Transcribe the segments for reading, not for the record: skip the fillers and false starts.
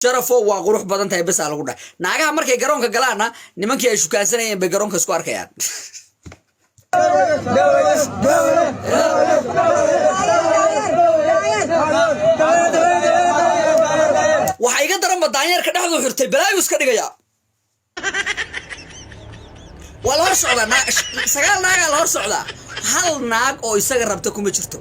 sharafo waa qurux badan tahay bas lagu dhahay naagaha markay garoonka galaana nimankii ay shukaansanayeen bay garoonka isku arkayaan waxa iga daran badaanyeerka dhexdu xirtay balaayu iska dhigaya wala hor socda sagaal naag la hor socda hal naag oo isaga rabta kuma jirto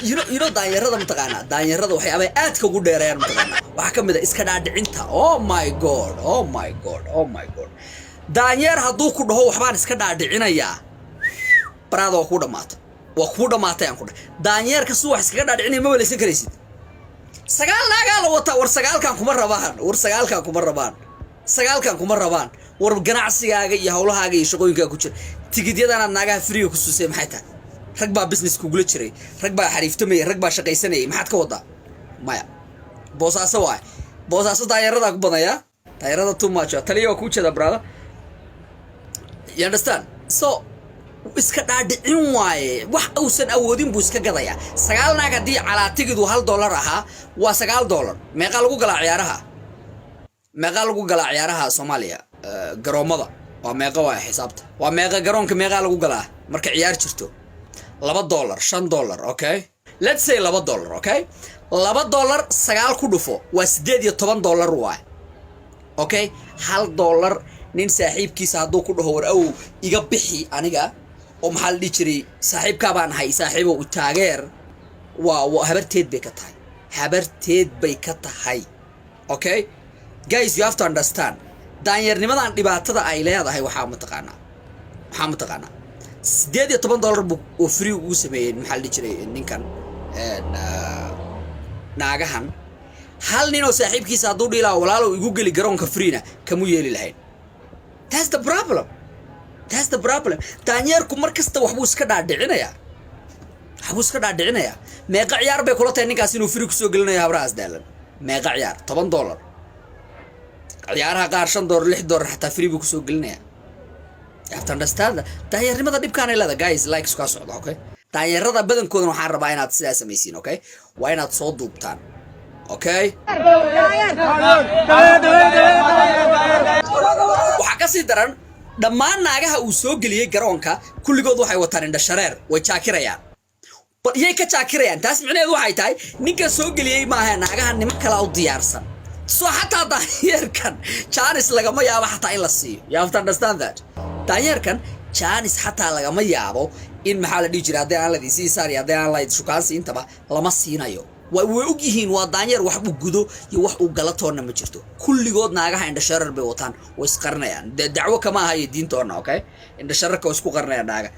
you know daanyarada mutaqaana daanyarada waxay abay aad ka ugu dheerayaan mutaqaana waxa kamid ah iska dhaadhicinta oh my god daanyeer hadduu ku dhaho waxbaan iska dhaadhicinaya baraado ku dhamaata waa ku dhamaatay aan ku dhahay daanyeerka suu wax iska dhaadhicinay ma welaysan karaysid sagaal naaga la wata war sagaalkan kuma rabaan war ganacsigaaga iyo hawlahaaga iyo shaqooyinkaaga ku jira tigidyadana naagaha free ku suusay maxay tahay rag baa business ku gula jiray rag baa xariiftamay rag baa shaqaysanay maxaad ka wadaa maya boosaaso daayarada ku badaya daayarada too much taliyo ku jeeda brother you understand so iska dhaadhicin waaye wax uusan awoodin buu iska gadaya sagaal naag hadii calaatigidu $1 ahaa waa $9 meeqa lagu galaa ciyaaraha Soomaaliya garoomada waa meeqa waa xisaabta waa meeqa garoonka meeqa lagu galaa marka ciyaar jirto $2 $5 okay let's say $2 okay $2 sagaal ku dhufo waa $18 waay okay $1 nin saaxiibkiisa haduu ku dhaho war aw iga bixi aniga oo maxal dhijiri saaxiibka baan hay saaxiibo u taageer waa habarteed bay ka tahay okay guys you have to understand daanyarnimadan dhibaatada ay leedahay waxa mataqaana $18 buu oo free ugu sameeyay maxal dhijiri ninkan naagahan hal nin oo saaxiibkiisa haduu dhilaa walaalo igu gali garoonka freena kamu yeeli lahayn that's the problem daanyeerku markasta waxbuu iska dhaadhicinaya meeqa ciyaar bay kula tahay ninkaas inuu free ku soo gelinayo habraas daalan meeqa ciyaar $10 ciyaaraha qaar $5 $6 xataa free buu ku soo gelinaya you have to understand daanyarnimada dhibkaan ay leedahay guys like iska socdo okay daanyarada badankooda waxaan rabaa inaad sidaas sameeysiin okay waa inaad soo duubtaan okay waxa ka sii daran dhammaan naagaha uu soo geliyay garoonka kulligood waxay wataan indha shareer way jaakirayaan iyay ka jaakirayaan taas micnaheedu waxay tahay ninka soo geliyay maaha naagaha niman kale u diyaarsan soo xataa daanyarkan Janice lagama yaabo xataa in la siiyo you have to understand that daanyarkan Janice xataa lagama yaabo in maxaa la dhigi jiray hadii aan la diisii saari hadii aan la shukaansi intaba lama siinayo way og yihiin waa daanyeer wax uu gudo iyo wax uu galatoona ma jirto kulligood naagaha indha shareer bay wataan way isqarnayaan dacwo kama aha diintoona okay indha shareerka way isku qarnayaan naaga